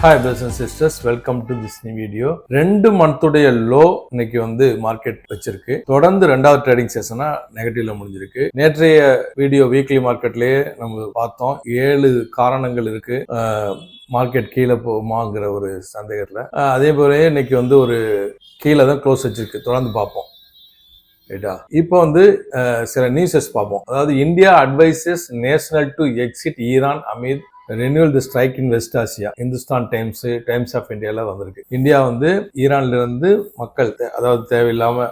Hi brothers and sisters, welcome to this new video. 2 மந்த்துடைய low இன்னைக்கு market வச்சிருக்கு. தொடர்ந்து 2வது ட்ரேடிங் செஷனா நெகட்டிவ்ல முடிஞ்சிருக்கு. நேற்றைய வீடியோ வீக்லி மார்க்கெட்லயே நம்ம பார்த்தோம். 7 காரணங்கள் இருக்கு மார்க்கெட் கீழே போகுமாங்கிற ஒரு சந்தேகத்துல. அதே போல இன்னைக்கு ஒரு கீழே தான் க்ளோஸ் வச்சிருக்கு. தொடர்ந்து பார்ப்போம். ரைட்டா. இப்போ சில நியூஸஸ் பார்ப்போம். அதாவது India advises national to exit Iran amid renewal the strike in West Asia. Hindustan Times of இந்தியால வந்திருக்கு. இந்தியா ஈரான்ல இருந்து மக்கள் அதாவது தேவையில்லாம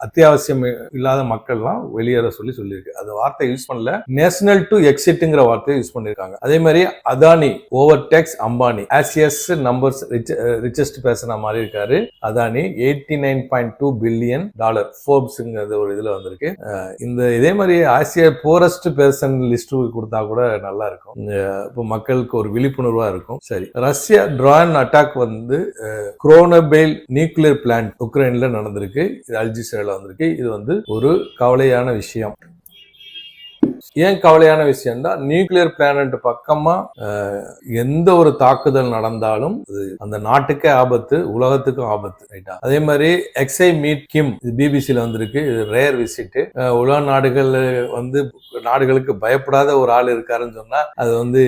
அத்தியாவசியம் இல்லாத மக்கள்லாம் வெளியேற சொல்லியிருக்கு. அது வார்த்தை யூஸ் பண்ணல, நேஷனல் டு எக்ஸிட்ங்கிற வார்த்தையை யூஸ் பண்ணிருக்காங்க. அதே மாதிரி Adani overtakes Ambani Asia's numbers richest பேர்சனா மாதிரி இருக்காரு அதானி. $89.2 பில்லியன் ஃபோர்ப்ஸ்ங்கிறது ஒரு இதுல வந்திருக்கு. இதே மாதிரி ஆசியா போரஸ்ட் பேர்சன் லிஸ்ட் கொடுத்தா கூட நல்லா இருக்கும். இப்போ மக்களுக்கு ஒரு விழிப்புணர்வா இருக்கும். சரி, Russia drone attack Chernobyl nuclear plant உக்ரைன்ல நடந்திருக்கு. இது அல்ஜிசீரால வந்திருக்கு. இது ஒரு கவலையான விஷயம். ஏன் கவலையான விஷயம்னா, நியூக்ளியர் பிளானட் பக்கமா எந்த ஒரு தாக்குதல் நடந்தாலும் அந்த நாட்டுக்கே ஆபத்து, உலகத்துக்கும் ஆபத்து. ரைட்டா. அதே மாதிரி எக்ஸை மீட் கிம், இது பிபிசில வந்திருக்கு. இது ரேர் விசிட். உலக நாடுகளுக்கு பயப்படாத ஒரு ஆள் இருக்காருன்னு சொன்னா அது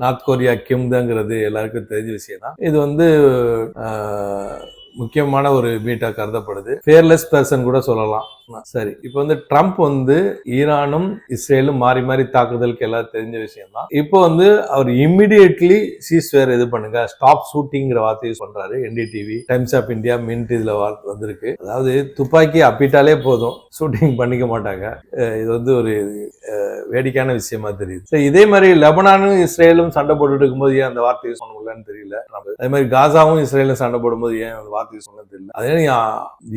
நார்த் கொரியா கிம் தாங்கிறது எல்லாருக்கும் தெரிஞ்ச விஷயம் தான். இது முக்கியமான ஒரு மீட்டா கருதப்படுது. ஃபியர்லெஸ் பர்சன் கூட சொல்லலாம். சரி, இப்போ ட்ரம்ப் ஈரானும் இஸ்ரேலும் மாறி மாறி தாக்குதலுக்கு எல்லாம் தெரிஞ்ச விஷயம் தான். இப்போ அவர் இம்மிடியேட்லி சீஸ்ஃபயர் இது பண்ணுங்க, ஸ்டாப் ஷூட்டிங்கிற வார்த்தை யூஸ் பண்றாரு. NDTV, Times of India, Mint இதுல வந்திருக்கு. அதாவது துப்பாக்கி அப்பிட்டாலே போதும், ஷூட்டிங் பண்ணிக்க மாட்டாங்க. இது ஒரு வேடிக்கையான விஷயமா தெரியுது. சரி, இதே மாதிரி லெபனானும் இஸ்ரேலும் சண்டை போட்டுட்டு இருக்கும்போது ஏன் அந்த வார்த்தை யூஸ் பண்ண முடியலன்னு தெரியல. அதே மாதிரி காசாவும் இஸ்ரேலும் சண்டை போடும்போது ஏன் அந்த வார்த்தை யூஸ் பண்ண தெரியல. அதே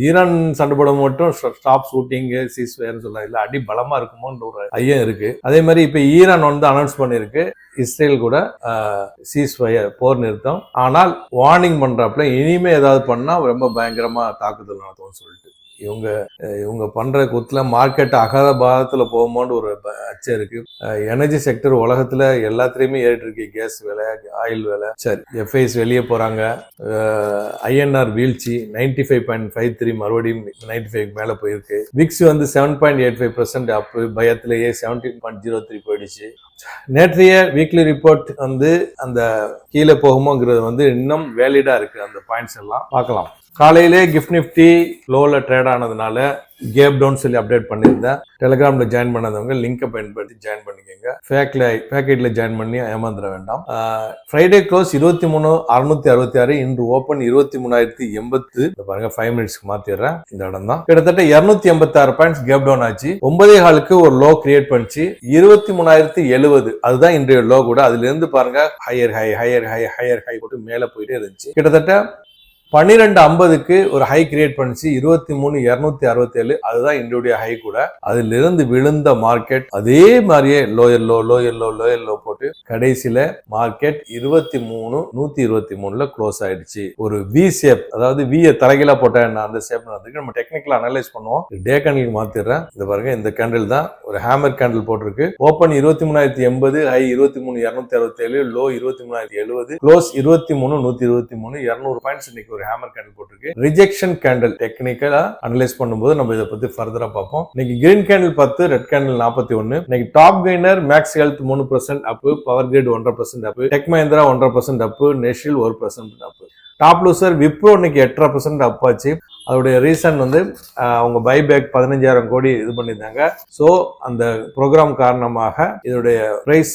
ஈரான் சண்டை போடும் மட்டும் ஸ்டாப் ஷூட்டிங் சீஸ்ஃபயர்னு சொல்ல இல்ல, அடி பலமா இருக்குமோன்ற ஒரு ஐயம் இருக்கு. அதே மாதிரி இப்ப ஈரான் அனௌன்ஸ் பண்ணிருக்கு இஸ்ரேல் கூட சீஸ்ஃபயர், போர் நிறுத்தம். ஆனால் வார்னிங் பண்றாப்புல இனிமே ஏதாவது பண்ணா ரொம்ப பயங்கரமா தாக்குதல் நடத்தும்னு சொல்லிட்டு இவங்க பண்ற குத்துல மார்க்கெட் அகத பாகத்துல போகும்போது ஒரு அச்சம் இருக்கு. எனர்ஜி செக்டர் உலகத்துல எல்லாத்துலயுமே ஏறிட்டு இருக்கு. கேஸ் விலை, ஆயில் விலை. சரி, எஃப்ஐஸ் வெளியே போறாங்க. ஐஎன்ஆர் வீழ்ச்சி 95.53 மறுபடியும் 95 மேல போயிருக்கு. விக்ஸ் 7.85% அப்பு, பயத்திலேயே 17.03 போயிடுச்சு. நேற்றைய வீக்லி ரிப்போர்ட் அந்த கீழே போகுமோங்கிறது இன்னும் வேலிடா இருக்கு. அந்த பாயிண்ட்ஸ் எல்லாம் பார்க்கலாம். காலையிலே கிஃப்ட் நிஃப்டி லோல ட்ரேட் ஆனதுனால கேப் டவுன் சொல்லி அப்டேட் பண்ணியிருந்தேன். டெலிகிராம்ல ஜாயின் பண்ணாதவங்க லிங்கை பயன்படுத்தி ஜாயின் பண்ணிக்கோங்க. பேக்கெட்ல ஜாயின் பண்ணி ஏமாந்துட வேண்டாம். Friday close 23,666. இன்று ஓப்பன் 23,080. பாருங்க, 5 மினிட்ஸ்க்கு மாத்திடுறேன். இந்த இடம் தான் கிட்டத்தட்ட 286 பாயிண்ட்ஸ் கேப் டவுன் ஆச்சு. 9.15க்கு ஒரு லோ கிரியேட் பண்ணிச்சு 23,070. அதுதான் இன்றைய லோ கூட. அதுல இருந்து பாருங்க ஹையர் ஹை போட்டு மேல போயிட்டே இருந்துச்சு. கிட்டத்தட்ட 12.50க்கு ஒரு ஹை கிரியேட் பண்ணிச்சு 23,267. அதுதான் இன்றைய ஹை கூட. அதுல இருந்து விழுந்த மார்க்கெட் அதே மாதிரியே லோயர் லோ போட்டு கடைசியில மார்க்கெட் 23,123ல க்ளோஸ் ஆயிடுச்சு. ஒரு வி ஷேப், அதாவது வியை தலைகீழா போட்ட அந்த ஷேப் நம்ம டெக்னிக்கலா அனலைஸ் பண்ணுவோம். டே கேண்டில் மாத்திடுறேன். இந்த பாருங்க, இந்த கேண்டில் தான் ஒரு ஹேமர் கேண்டில் போட்டிருக்கு. Open 23,080, high 23,267, low 23,070, close 23,123. 200 points இன்னைக்கு ஹேமர் கேண்டில் போட்டிருக்கு. ரிஜெக்ஷன் கேண்டில் டெக்னிக்கலா அனலைஸ் பண்ணும்போது நம்ம இதை பத்தி ஃபர்தரா பார்ப்போம். இன்னைக்கு கிரீன் கேண்டில் 10, ரெட் கேண்டில் 41. இன்னைக்கு டாப் கெய்னர் மேக்ஸ் ஹெல்த் 3% அப், பவர் கிரிட் 1.5% அப், டெக் மஹிந்திரா 1.5% அப், நெஷில் 1% அப். டாப் லூசர் விப்ரோ இன்னைக்கு 8% அப் ஆச்சு. அதோடைய ரீசன் அவங்க பைபேக் 15,000 கோடி இது பண்ணியிருந்தாங்க. ஸோ அந்த ப்ரோக்ராம் காரணமாக இதோடைய பிரைஸ்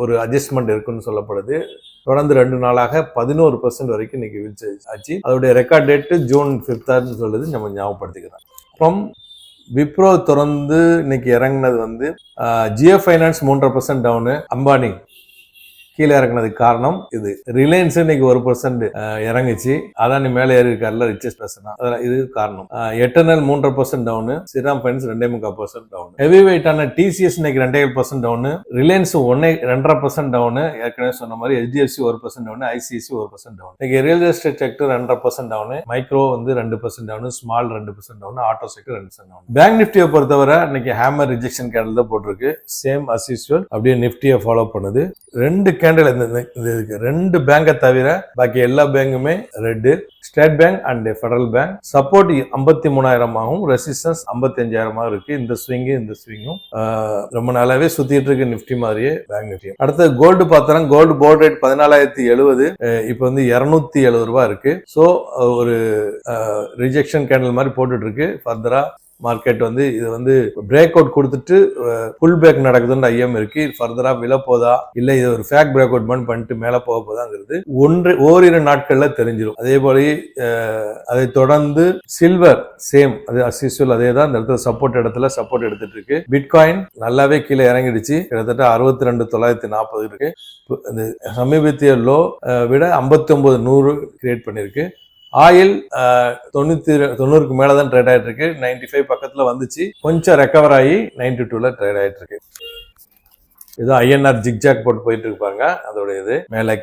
ஒரு அட்ஜஸ்ட்மெண்ட் இருக்குன்னு சொல்லப்படுது. தொடர்ந்து 2 நாளாக 11% வரைக்கும் இன்னைக்கு வீழ்ச்சி ஆச்சு. அதோடைய ரெக்கார்ட் டேட் June 5th சொல்லுது, நம்ம ஞாபகப்படுத்திக்கிறோம். அப்புறம் விப்ரோ தொடர்ந்து இன்னைக்கு இறங்கினது ஜியோ ஃபைனான்ஸ் 3% டவுனு. அம்பானி கீழே இறங்கினதுக்கு காரணம் இது. ரிலையன்ஸ் இன்னைக்கு 1% இறங்குச்சு. அதான் மேலே ஏறி இருக்காருல ரிச்சஸ்ட் பர்சனா, அதெல்லாம் இது காரணம். Eternal 3% down. Shriram Finance 2.25% down. Heavy வெயிட்டான டிசிஎஸ் இன்னைக்கு 2.5% டவுனு. Reliance 2.5% town. ஏற்கனவே சொன்ன மாதிரி HDFC 1% டவுனு, ஐசிஐசி 1% டவுன். இன்னைக்கு real estate sector 2.5% down. Micro 2% down, small 2% down, auto sector 2% down. Bank நிஃப்டியை பொறுத்தவரை இன்னைக்கு ஹேமர் ரிஜெக்ஷன் கேண்டில் தான் போட்டிருக்கு. சேம் அஸ் யூசுவல் அப்படியே நிஃப்டியை ஃபாலோ பண்ணுது. 2 கேண்டில் இதுக்கு 2 பேங்கை தவிர பாக்கி எல்லா பேங்குமே red. State Bank and Federal Bank support 53,000 ஆகும், ரெசிஸ்டன்ஸ் 55,000 இருக்கு. இந்த ஸ்விங்கும் ரொம்ப நாளாவே சுத்திட்டு இருக்கு நிப்டி மாதிரியே பேங்க் நிப்டி. அடுத்து கோல்டு பார்த்தோம்னா கோல்டு போர்ட் ரேட் 14,070, இப்போ வந்து 270 ரூபாய் இருக்கு. ஸோ ஒரு ரிஜெக்ஷன் கேண்டில் மாதிரி போட்டுட்டு இருக்கு. ஃபர்தரா மார்க்கெட் வந்து இது வந்து பிரேக் அவுட் கொடுத்துட்டு புல் பேக் நடக்குதுன்னு ஐயம் இருக்கு. ஃபர்தரா விழ போதா இல்ல இது ஒரு ஃபேக் பிரேக் அவுட் பண்ணிட்டு மேல போக போதாங்கிறது ஓரிரு நாட்கள்ல தெரிஞ்சிடும். அதே போல அதை தொடர்ந்து சில்வர் சேம் அது அஸ்யூஸ்வல் அதே தான் இந்த இடத்துல சப்போர்ட் எடுத்துட்டு இருக்கு. பிட்காயின் நல்லாவே கீழே இறங்கிடுச்சு, கிட்டத்தட்ட 62,940 இருக்கு. இந்த சமீபத்திய லோ விட 59,100 கிரியேட் பண்ணிருக்கு. ஆயில் 90க்கு மேலதான் ட்ரேட் ஆயிட்டு இருக்கு. 95 பக்கத்துல வந்துச்சு, கொஞ்சம் ரெக்கவர் ஆகி 92ல ட்ரேட் ஆயிட்டு இருக்கு. ஏதோ INR ஜிக்ஜாக் போட்டு போயிட்டு இருப்பாங்க. அதோட இது மேல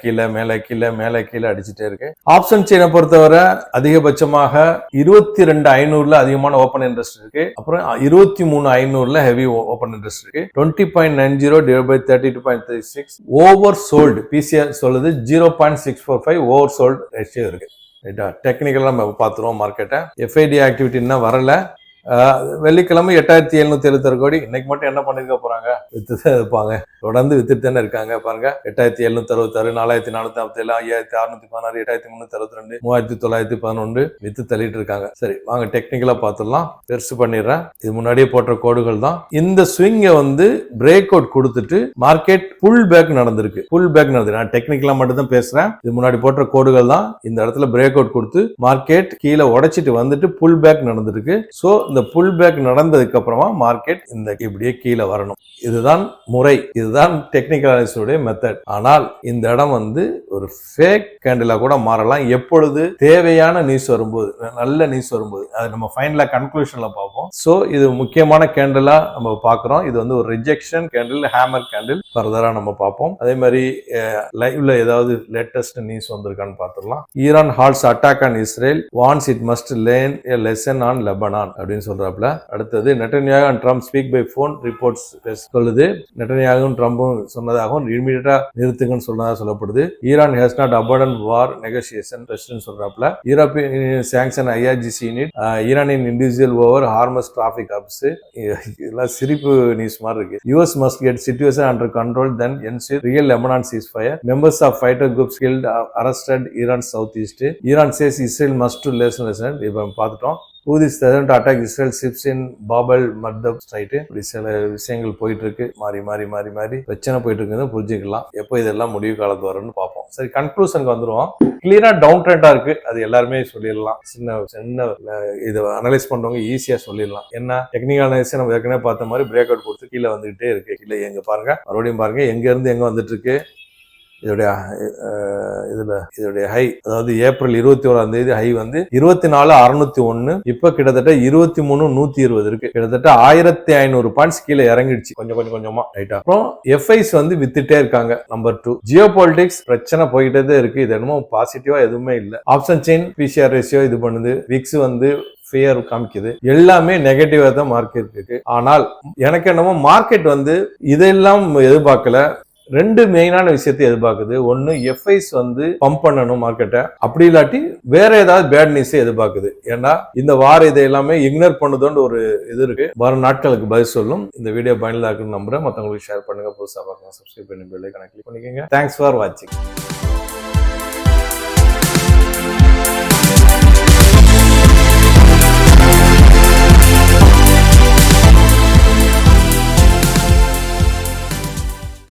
கீழே அடிச்சுட்டே இருக்கு. ஆப்ஷன் செயினை பொறுத்தவரை அதிகபட்சமாக 22,500ல அதிகமான ஓப்பன் இன்ட்ரெஸ்ட் இருக்கு. அப்புறம் 23,500ல ஹெவி ஓப்பன் இன்ட்ரெஸ்ட் இருக்கு. 20.90 divide by 32.36 oversold PCR சொல்லுது 0.645 ஓவர் சோல்டு ரேஷியோ இருக்கு. ரைட்டா, டெக்னிக்கலா நம்ம பார்த்துருவோம் மார்க்கெட்டை. FID ஆக்டிவிட்டி இன்னும் வரல. வெள்ளிக்கிழமை 8,776 கோடி. இன்னைக்கு மட்டும் என்ன பண்ணிருக்க போறாங்க? வித்துதான் இருப்பாங்க, தொடர்ந்து வித்துட்டு தானே இருக்காங்க. பாருங்க 8,766, 4,447, 5,616, 8,362, 3,911 வித்து தள்ளிட்டு இருக்காங்க. சரி வாங்க டெக்னிக்கலா பார்த்துடலாம். பெருசு பண்ணிடுறேன். இது முன்னாடியே போட்ட கோடுகள் தான். இந்த ஸ்விங்கை வந்து பிரேக் அவுட் கொடுத்துட்டு மார்க்கெட் புல் பேக் நடந்திருக்கு. நான் டெக்னிக்கலா மட்டும் தான் பேசுறேன். இது முன்னாடி போட்ட கோடுகள் தான். இந்த இடத்துல பிரேக் அவுட் கொடுத்து மார்க்கெட் கீழே உடைச்சிட்டு வந்துட்டு புல் பேக் நடந்திருக்கு. சோ இந்த புல் பேக் நடந்ததுக்கு அப்புறமா மார்க்கெட் இந்த இப்படியே கீழே வரணும். இதுதான் முறை, இதுதான் டெக்னிக்கல் அனாலிசிஸோட மெத்தட். ஆனால் இந்த இடம் வந்து ஒரு ஃபேக் கேண்டிலா கூட மாறலாம். எப்பொழுது தேவையான நியூஸ் வரும்போது, நல்ல நியூஸ் வரும்போது, அது நம்ம ஃபைனலா கன்க்ளூஷன்ல பார்ப்போம். சோ இது முக்கியமான கேண்டிலா நம்ம பார்க்கிறோம். இது வந்து ஒரு ரிஜெக்ஷன் கேண்டில், ஹேமர் கேண்டில். ஃபர்தரா நம்ம பார்ப்போம். அதே மாதிரி லைவ்ல ஏதாவது லேட்டஸ்ட் நியூஸ் வந்திருக்கான்னு பார்த்துடலாம். Iran halts attack on Israel, warns it must learn a lesson on Lebanon அப்படின்னு சொல்றாப்ல. அடுத்தது Netanyahu and Trump speak by phone reports சொல்லுது. நெட்டன்யாகும் ட்ரம்பும் சொன்னதாகவும் இமீடியட்டா நிறுத்துங்கன்னு சொன்னதாக சொல்லப்படுது. Iran has not abandoned war negotiation president சொல்றாப்ல. யூரோப்பியன் சாங்ஷன் IRGC யூனிட் ஈரானின் individual over Hormuz traffic hubs. இதெல்லாம் சிரிப்பு நியூஸ் மாதிரி இருக்கு. US must get situation under control then ensure real Lebanon ceasefire. Members of fighter groups killed arrested Iran southeast. Iran says Israel must to listen. இப்ப பார்த்துட்டோம். Houthis threaten to attack Israel ships in Bab al-Mandab Strait. இப்படி சில விஷயங்கள் போயிட்டு இருக்கு. மாறி பிரச்சனை போயிட்டு இருக்குன்னு புரிஞ்சுக்கலாம். எப்போ இதெல்லாம் முடிவு காலத்து வரும்னு பார்ப்போம். சரி கன்க்ளூஷனுக்கு வந்துருவோம். கிளியரா டவுன் ட்ரெண்டா இருக்கு, அது எல்லாருமே சொல்லிடலாம். சின்ன இதை அனலைஸ் பண்றவங்க ஈஸியா சொல்லிடலாம். என்ன டெக்னிக்கல் அனலைஸ் நம்ம ஏற்கனவே பார்த்த மாதிரி பிரேக் அவுட் கொடுத்து கீழே வந்துகிட்டே இருக்கு. கீழே எங்க பாருங்க, மறுபடியும் பாருங்க எங்க இருந்து எங்க வந்துட்டு இருக்கு. இதோடைய ஹை, அதாவது ஏப்ரல் 21 ஹை வந்து 24,601. இப்ப கிட்டத்தட்ட 23,120 இருக்கு. கிட்டத்தட்ட 1,500 பாயிண்ட்ஸ் கீழே இறங்கிடுச்சு கொஞ்சமா. ரைட்டா, அப்புறம் FIs வந்து வித்துட்டே இருக்காங்க. நம்பர் 2 ஜியோ பாலிடிக்ஸ் பிரச்சனை போயிட்டே தான் இருக்கு. இது என்னமோ பாசிட்டிவா எதுவுமே இல்ல. ஆப்ஷன் செயின் PCR ரேஷியோ இது பண்ணுது. விக்ஸ் வந்து ஃபியர் காமிக்குது. எல்லாமே நெகட்டிவா தான் மார்க்கெட் இருக்கு. ஆனால் எனக்கு என்னமோ மார்க்கெட் வந்து இதெல்லாம் எதிர்பார்க்கல. 2 மெயினான விஷயத்தை எதிர்பார்க்குது. ஒன்னு FIs வந்து பம்ப் பண்ணணும் மார்க்கெட்டை, அப்படி இல்லாட்டி வேற ஏதாவது பேட் நியூஸ் எதிர்பார்க்குது. ஏன்னா இந்த வார இதை எல்லாமே இக்னோர் பண்ணுதோன்னு ஒரு இது இருக்கு. வரும் நாட்களுக்கு பதில் சொல்லும். இந்த வீடியோ பயனுள்ளதா இருக்குன்னு நம்புறேன். மற்றவங்களுக்கு ஷேர் பண்ணுங்க. புதுசாக பார்க்கலாம், சப்ஸ்கிரைப் பண்ணி பெல் ஐகானை கிளிக் பண்ணிக்கோங்க. தேங்க்ஸ் ஃபார் வாட்சிங்.